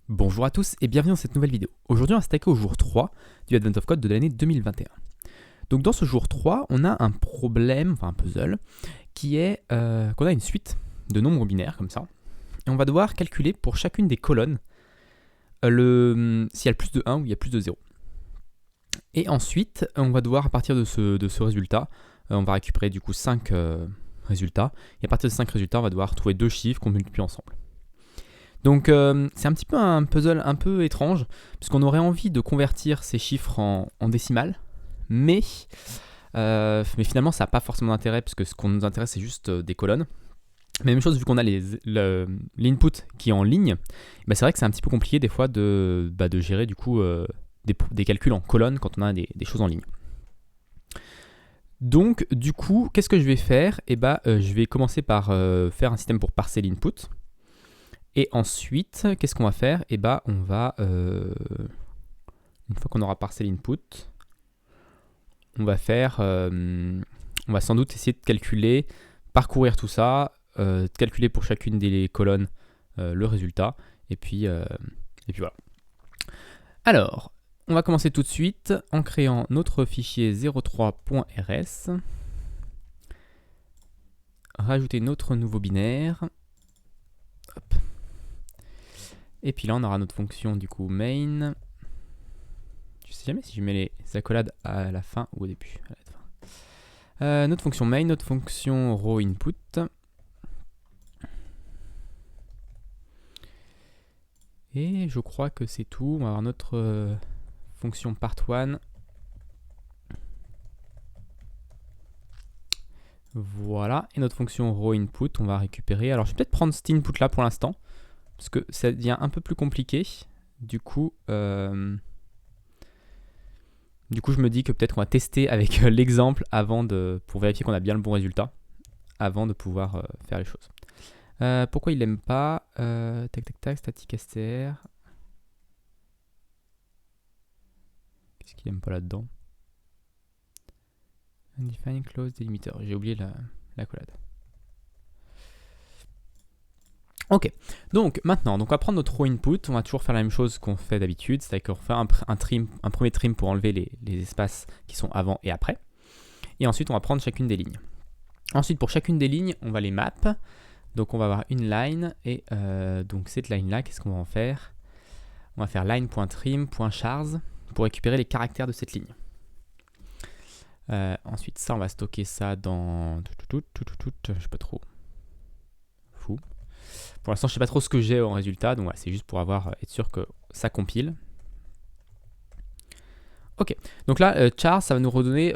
Bonjour à tous et bienvenue dans cette nouvelle vidéo. Aujourd'hui on va s'attaquer au jour 3 du Advent of Code de l'année 2021. Donc dans ce jour 3, on a un problème, enfin un puzzle, qui est qu'on a une suite de nombres binaires comme ça. Et on va devoir calculer pour chacune des colonnes s'il y a plus de 1 ou il y a plus de 0. Et ensuite, on va devoir à partir de ce résultat, on va récupérer du coup 5 résultats. Et à partir de 5 résultats, on va devoir trouver deux chiffres qu'on multiplie ensemble. Donc c'est un petit peu un puzzle un peu étrange, puisqu'on aurait envie de convertir ces chiffres en décimales, mais finalement ça n'a pas forcément d'intérêt, puisque ce qu'on nous intéresse c'est juste des colonnes. Mais même chose, vu qu'on a l'input qui est en ligne, bah c'est vrai que c'est un petit peu compliqué des fois de gérer du coup des calculs en colonnes quand on a des choses en ligne. Donc du coup, qu'est-ce que je vais faire? Je vais commencer par faire un système pour parser l'input. Et ensuite, qu'est-ce qu'on va faire? On va, une fois qu'on aura parsé l'input, on va sans doute essayer de calculer, parcourir tout ça, calculer pour chacune des colonnes le résultat, et puis voilà. Alors, on va commencer tout de suite en créant notre fichier 03.rs, rajouter notre nouveau binaire. Hop. Et puis là, on aura notre fonction du coup main. Je sais jamais si je mets les accolades à la fin ou au début. À la fin. Notre fonction main, notre fonction row input. Et je crois que c'est tout. On va avoir notre fonction part1. Voilà. Et notre fonction row input, on va récupérer. Alors je vais peut-être prendre cet input là pour l'instant, parce que ça devient un peu plus compliqué. Du coup, je me dis que peut-être qu'on va tester avec l'exemple pour vérifier qu'on a bien le bon résultat, avant de pouvoir faire les choses. Pourquoi il n'aime pas static str. Qu'est-ce qu'il n'aime pas là-dedans? Undefined close delimiter. J'ai oublié la collade. Ok, donc maintenant, on va prendre notre row input, on va toujours faire la même chose qu'on fait d'habitude, c'est-à-dire qu'on va faire un premier trim pour enlever les espaces qui sont avant et après. Et ensuite, on va prendre chacune des lignes. Ensuite, pour chacune des lignes, on va les map. Donc on va avoir une line, et donc cette line-là, qu'est-ce qu'on va en faire? On va faire line.trim.chars pour récupérer les caractères de cette ligne. Ensuite, ça, on va stocker ça dans... Je sais pas trop. Fou. Pour l'instant, je sais pas trop ce que j'ai en résultat, donc voilà, c'est juste pour être sûr que ça compile. Ok, donc là, char, ça va nous redonner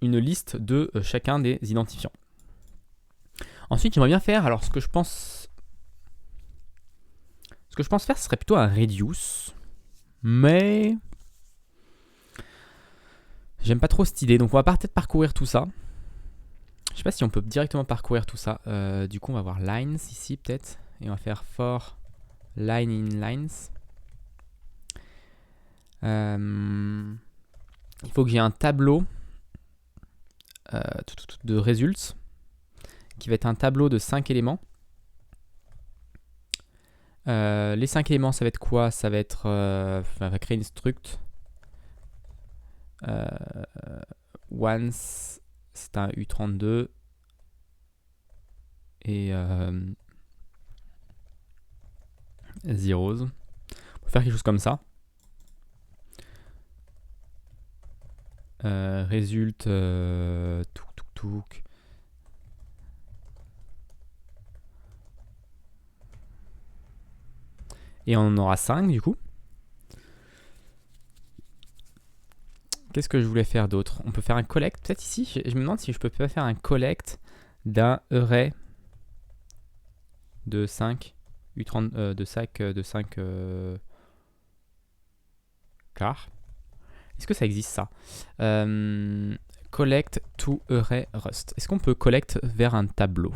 une liste de chacun des identifiants. Ensuite, j'aimerais bien faire, alors ce que je pense faire, ce serait plutôt un reduce, mais j'aime pas trop cette idée, donc on va peut-être parcourir tout ça. Je sais pas si on peut directement parcourir tout ça. Du coup, on va voir lines ici peut-être, et on va faire for line in lines. Il faut que j'ai un tableau de results qui va être un tableau de 5 éléments. Les 5 éléments, ça va être quoi? Ça va être... on va créer une struct. Once, c'est un U32. Et zeros. On peut faire quelque chose comme ça. Result touk. Et on en aura 5 du coup. Qu'est-ce que je voulais faire d'autre? On peut faire un collect peut-être ici. Je me demande si je peux pas faire un collect d'un array de 5 U30 de 5 car. Est-ce que ça existe ça? Collect to array rust. Est-ce qu'on peut collect vers un tableau?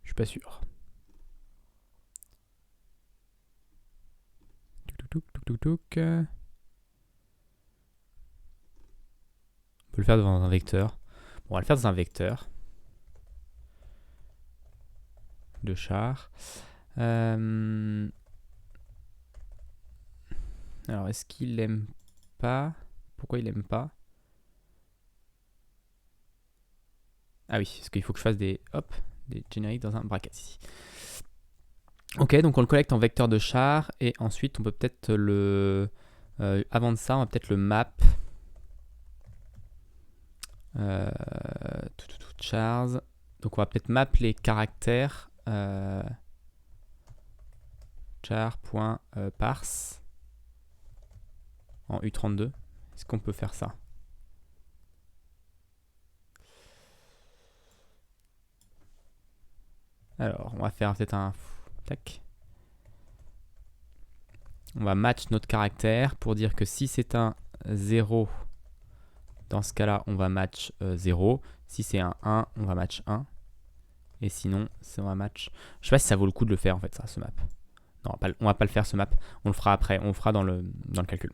Je suis pas sûr. On peut le faire dans un vecteur. Bon, on va le faire dans un vecteur de char. Alors, est-ce qu'il aime pas? Pourquoi il aime pas? Ah oui, parce qu'il faut que je fasse des génériques dans un bracket ici. Ok, donc on le collecte en vecteur de char et ensuite on peut peut-être le... avant de ça, on va peut-être le map. Chars. Donc on va peut-être map les caractères char.parse en U32. Est-ce qu'on peut faire ça? Alors, on va faire peut-être un... Tac. On va match notre caractère pour dire que si c'est un 0, dans ce cas-là, on va match 0. Si c'est un 1, on va match 1. Et sinon, on va match... Je sais pas si ça vaut le coup de le faire, en fait, ça, ce map. Non, on va pas le faire, ce map. On le fera après. On le fera dans le calcul.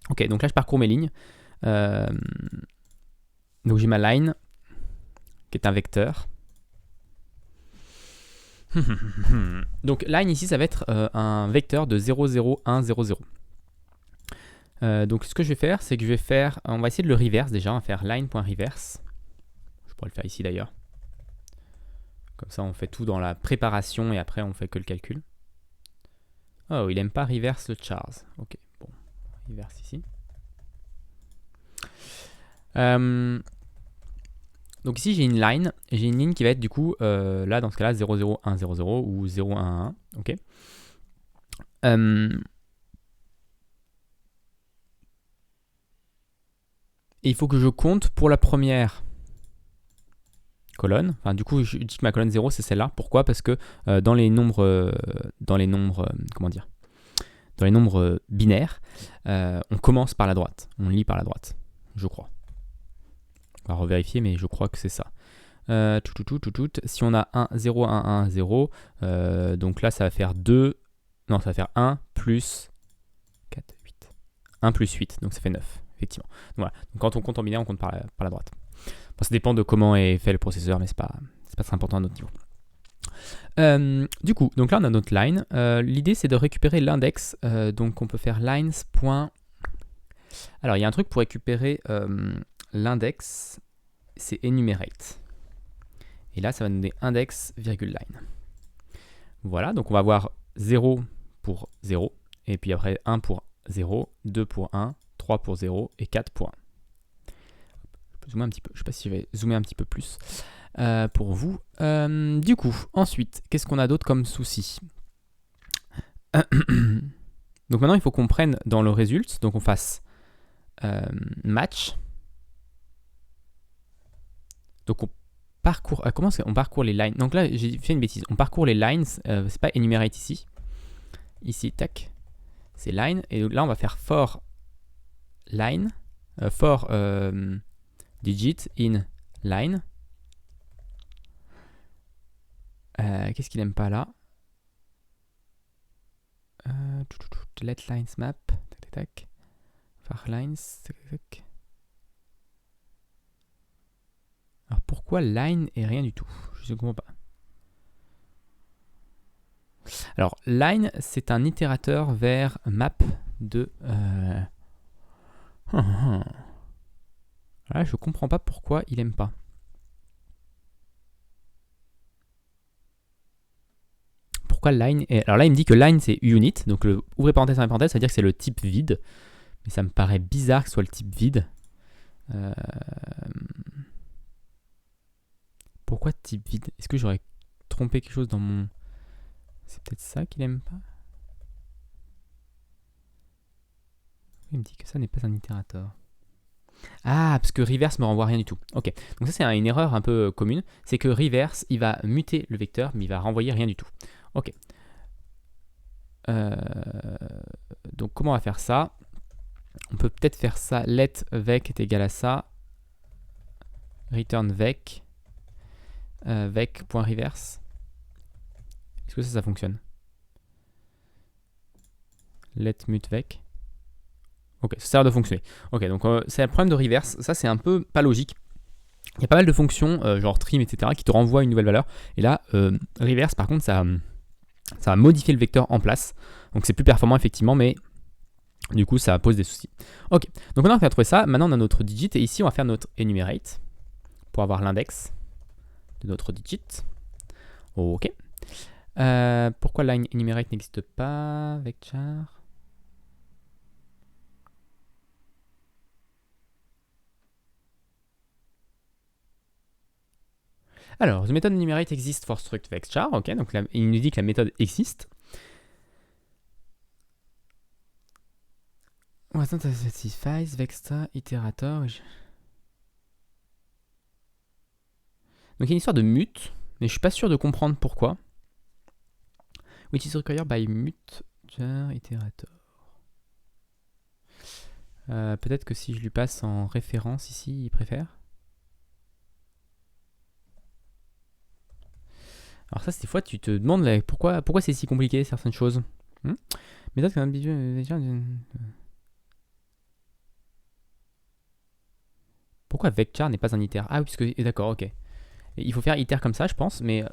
Ok, donc là, je parcours mes lignes. Donc, j'ai ma line, qui est un vecteur. Donc, line, ici, ça va être un vecteur de 0, 0, 1, 0, 0. Donc, ce que je vais faire, c'est que je vais faire... On va essayer de le reverse, déjà. On va faire line.reverse. Je pourrais le faire ici, d'ailleurs. Comme ça, on fait tout dans la préparation et après, on fait que le calcul. Oh, il n'aime pas reverse le chars. Ok, bon. Reverse ici. Donc ici, j'ai une line. J'ai une ligne qui va être du coup, là, dans ce cas-là, 0, 0, 1, 0, 0 ou 0, 1, 1. Ok. Et il faut que je compte pour la première colonne. Enfin, du coup, je dis que ma colonne 0, c'est celle-là. Pourquoi? Parce que dans les nombres, comment dire, dans les nombres binaires, on commence par la droite. On lit par la droite, je crois. On va revérifier, mais je crois que c'est ça. Si on a 1, 0, 1, 1, 0, donc là, ça va faire 2. Non, ça va faire 1 plus 4, 8. 1 plus 8, donc ça fait 9, effectivement. Donc, voilà. Donc quand on compte en binaire, on compte par la droite. Bon, ça dépend de comment est fait le processeur, mais c'est pas très important à notre niveau. Du coup, donc là, on a notre line. L'idée, c'est de récupérer l'index. Donc, on peut faire lines. Alors, il y a un truc pour récupérer l'index, c'est enumerate. Et là, ça va nous donner index, line. Voilà, donc on va avoir 0 pour 0, et puis après 1 pour 0, 2 pour 1, 3 pour 0 et 4 pour 1. Je peux zoomer un petit peu, je ne sais pas si je vais zoomer un petit peu plus pour vous. Du coup, ensuite, qu'est-ce qu'on a d'autre comme souci? Donc maintenant, il faut qu'on prenne dans le result, donc on fasse match. Donc on parcourt, comment est-ce qu'on parcourt les lines? Donc là, j'ai fait une bêtise. On parcourt les lines, c'est pas enumerate ici. Ici, tac, c'est line. Et là, on va faire for line, for digit in line. Qu'est-ce qu'il n'aime pas là? Let lines map, tac, tac, tac. For lines, tac, tac, tac. Alors pourquoi line et rien du tout? Je ne comprends pas. Alors line, c'est un itérateur vers map de... Là, je comprends pas pourquoi il aime pas. Pourquoi line est... Alors là, il me dit que line, c'est unit. Donc le ouvrez parenthèse, fermez parenthèse, ça veut dire que c'est le type vide. Mais ça me paraît bizarre que ce soit le type vide. Pourquoi type vide? Est-ce que j'aurais trompé quelque chose dans mon... C'est peut-être ça qu'il aime pas? Il me dit que ça n'est pas un itérateur. Ah, parce que reverse me renvoie rien du tout. Ok, donc ça c'est une erreur un peu commune. C'est que reverse, il va muter le vecteur, mais il va renvoyer rien du tout. Ok. Donc comment on va faire ça? On peut peut-être faire ça. Let vec est égal à ça. Return vec. Vec.reverse. Est-ce que ça fonctionne? Let mute vec. Ok, ça a l'air de fonctionner. Ok, donc c'est le problème de reverse. Ça, c'est un peu pas logique. Il y a pas mal de fonctions, genre trim, etc., qui te renvoient une nouvelle valeur. Et là, reverse, par contre, ça Ça va modifier le vecteur en place. Donc c'est plus performant effectivement, mais du coup ça pose des soucis. Ok, donc maintenant qu'on a trouvé ça, maintenant on a notre digit et ici on va faire notre enumerate pour avoir l'index de notre digit. Ok. Pourquoi line enumerate n'existe pas avec char? Alors, the method enumerate existe for struct avec char. Ok, donc là, il nous dit que la méthode existe. What specifies vexta iterator. Donc il y a une histoire de mute, mais je suis pas sûr de comprendre pourquoi. Which is required by mute char iterator. Peut-être que si je lui passe en référence ici, il préfère. Alors ça, des fois, tu te demandes pourquoi c'est si compliqué certaines choses. Méthode quand même. Pourquoi vecchar n'est pas un iter? Ah oui, puisque d'accord, ok. Il faut faire iter comme ça, je pense, mais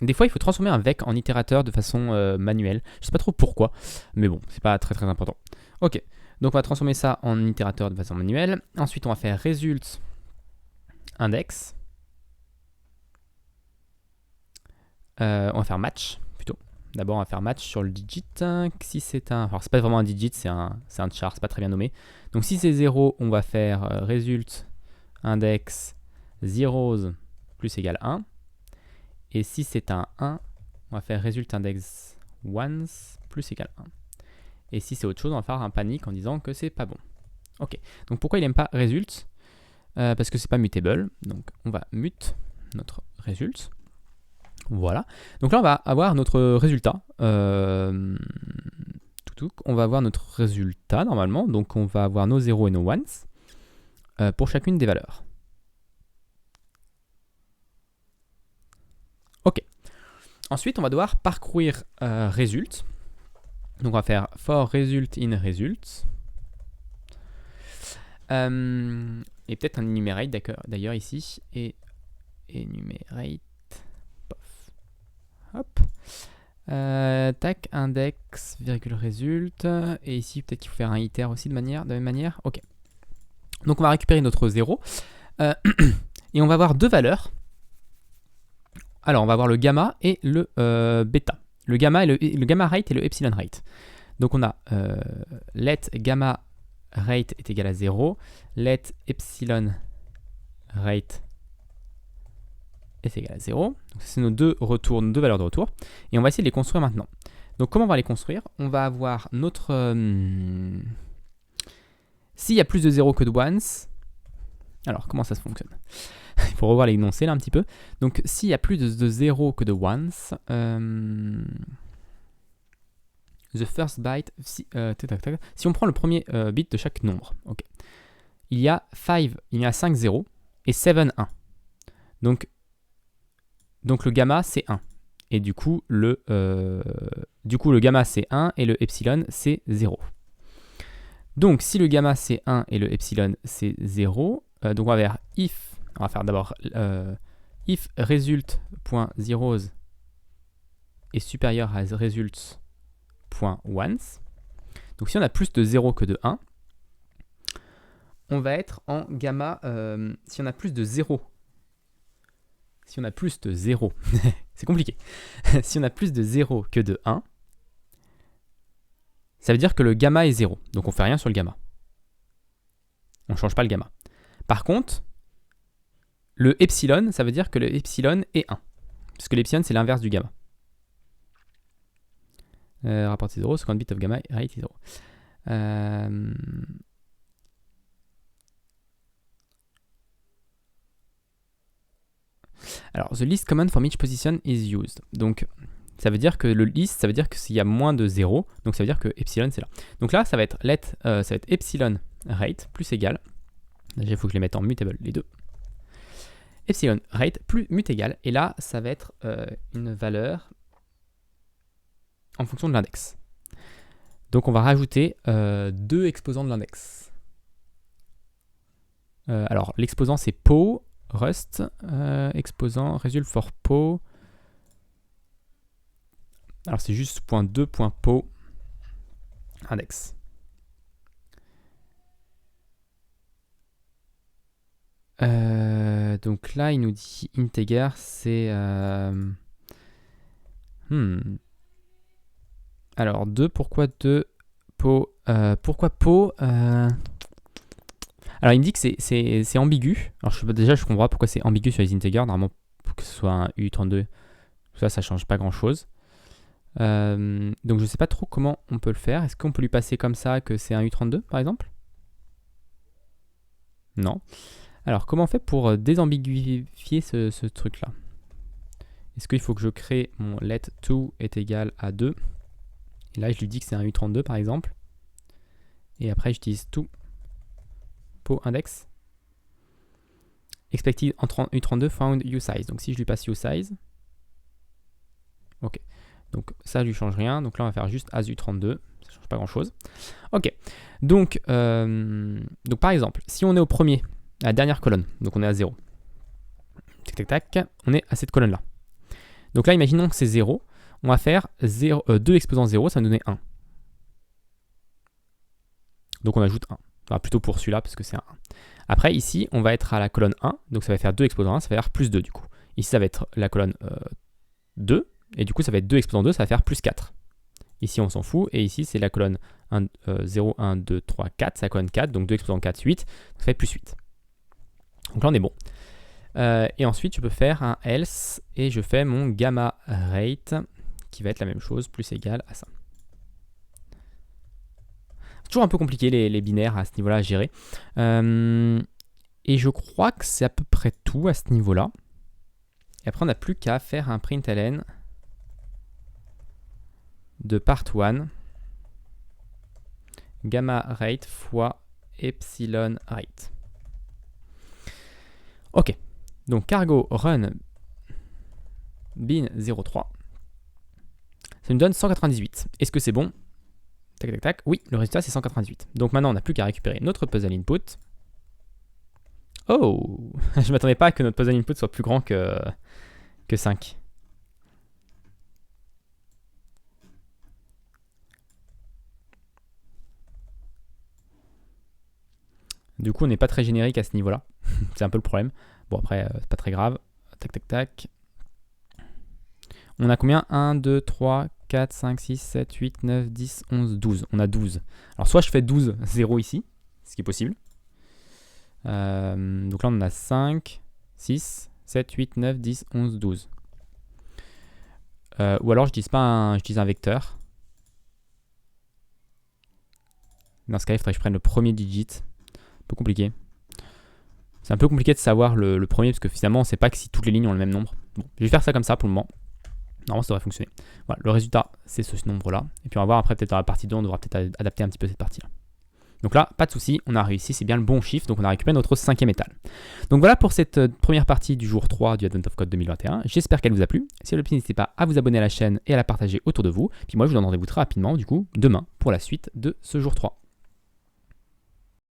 des fois, il faut transformer un vec en itérateur de façon manuelle. Je sais pas trop pourquoi, mais bon, c'est pas très très important. Ok, donc on va transformer ça en itérateur de façon manuelle. Ensuite, on va faire result index. On va faire match plutôt. D'abord, on va faire match sur le digit. Si c'est un. Alors, c'est pas vraiment un digit, c'est un char, c'est pas très bien nommé. Donc, si c'est 0, on va faire result index zeros plus égal 1. Et si c'est un 1, on va faire result index ones plus égal 1. Et si c'est autre chose, on va faire un panic en disant que c'est pas bon. Ok. Donc, pourquoi il n'aime pas result? Parce que c'est pas mutable. Donc, on va mute notre result. Voilà. Donc là, on va avoir notre résultat. On va avoir notre résultat normalement. Donc on va avoir nos 0 et nos 1 pour chacune des valeurs. Ok. Ensuite, on va devoir parcourir result. Donc on va faire for result in result. Et peut-être un enumerate d'ailleurs ici. Et enumerate. Hop. Tac, index, virgule, result. Et ici, peut-être qu'il faut faire un iter aussi de la même manière. Ok. Donc, on va récupérer notre 0. Et on va avoir deux valeurs. Alors, on va avoir le gamma et le bêta. Le gamma rate et le epsilon rate. Donc, on a let gamma rate est égal à 0. Let epsilon rate est égal à 0. Donc c'est nos deux valeurs de retour. Et on va essayer de les construire maintenant. Donc comment on va les construire? On va avoir notre... S'il y a plus de 0 que de 1, alors comment ça se fonctionne? Il faut revoir l'énoncé là un petit peu. Donc s'il y a plus de 0 que de 1, the first byte, si on prend le premier bit de chaque nombre, ok. Il y a 5 0 et 7 1. Donc le gamma c'est 1. Et du coup le gamma c'est 1 et le epsilon c'est 0. Donc si le gamma c'est 1 et le epsilon c'est 0, donc on va faire on va faire d'abord if result.zeros est supérieur à result.ones. Donc si on a plus de 0 que de 1, on va être en gamma, si on a plus de 0, c'est compliqué, si on a plus de 0 que de 1, ça veut dire que le gamma est 0, donc on fait rien sur le gamma. On ne change pas le gamma. Par contre, le epsilon, ça veut dire que le epsilon est 1, parce que l'epsilon c'est l'inverse du gamma. Rapport 0, 50 bits of gamma rate 0. Alors, the least common from each position is used. Donc, ça veut dire que le least, ça veut dire que s'il y a moins de 0, donc ça veut dire que epsilon c'est là. Donc là, ça va être epsilon rate plus égal. Il faut que je les mette en mutable les deux. Epsilon rate plus mut égal. Et là, ça va être une valeur en fonction de l'index. Donc on va rajouter deux exposants de l'index. Alors l'exposant c'est po, rust, exposant result for po. Alors c'est juste .2.po index. Donc là, il nous dit integer, c'est... Alors 2, pourquoi 2 po pourquoi po Alors il me dit que c'est ambigu. Alors déjà, je comprends pas pourquoi c'est ambigu sur les integers. Normalement, pour que ce soit un U32, ça change pas grand-chose. Donc je sais pas trop comment on peut le faire. Est-ce qu'on peut lui passer comme ça que c'est un U32 par exemple? Non. Alors comment on fait pour désambiguifier ce truc là? Est-ce qu'il faut que je crée mon let2 est égal à 2? Et là je lui dis que c'est un U32 par exemple. Et après j'utilise to po index expected U32 found usize. Donc si je lui passe usize, ok. Donc ça lui change rien. Donc là on va faire juste as U32. Ça change pas grand chose. Ok. Donc par exemple, si on est au premier, à la dernière colonne, donc on est à 0. Tac tac tac, on est à cette colonne là. Donc là imaginons que c'est 0. On va faire 2 exposant 0, ça va nous donner 1. Donc on ajoute 1. Enfin, plutôt pour celui-là parce que c'est un 1. Après ici on va être à la colonne 1. Donc ça va faire 2 exposant 1, ça va faire plus 2 du coup. Ici ça va être la colonne 2. Et du coup, ça va être 2 exposant 2, ça va faire plus 4. Ici, on s'en fout. Et ici, c'est la colonne 0, 1, 2, 3, 4. C'est la colonne 4. Donc 2 exposant 4, 8. Ça fait plus 8. Donc là, on est bon. Et ensuite, je peux faire un else. Et je fais mon gamma rate, qui va être la même chose, plus égal à ça. Toujours un peu compliqué, les binaires à ce niveau-là à gérer. Et je crois que c'est à peu près tout à ce niveau-là. Et après, on n'a plus qu'à faire un println de part 1 gamma rate fois epsilon rate. Ok, donc cargo run bin 03, ça nous donne 198. Est-ce que c'est bon? Tac tac tac, oui, le résultat c'est 198. Donc maintenant on n'a plus qu'à récupérer notre puzzle input. Oh, je m'attendais pas à que notre puzzle input soit plus grand que 5. Du coup, on n'est pas très générique à ce niveau-là. C'est un peu le problème. Bon, après, c'est pas très grave. Tac, tac, tac. On a combien? 1, 2, 3, 4, 5, 6, 7, 8, 9, 10, 11, 12. On a 12. Alors, soit je fais 12, 0 ici, ce qui est possible. Donc là, on en a 5, 6, 7, 8, 9, 10, 11, 12. Ou alors, je n'utilise un vecteur. Dans ce cas, il faudrait que je prenne le premier digit. Un peu compliqué. C'est un peu compliqué de savoir le premier parce que finalement on ne sait pas que si toutes les lignes ont le même nombre. Bon, je vais faire ça comme ça pour le moment. Normalement ça devrait fonctionner. Voilà, le résultat c'est ce nombre là. Et puis on va voir après peut-être dans la partie 2 on devra peut-être adapter un petit peu cette partie là. Donc là, pas de souci, on a réussi, c'est bien le bon chiffre, donc on a récupéré notre 5e étal. Donc voilà pour cette première partie du jour 3 du Advent of Code 2021. J'espère qu'elle vous a plu. Si elle vous a plu, n'hésitez pas à vous abonner à la chaîne et à la partager autour de vous. Puis moi je vous donne rendez-vous très rapidement du coup demain pour la suite de ce jour 3.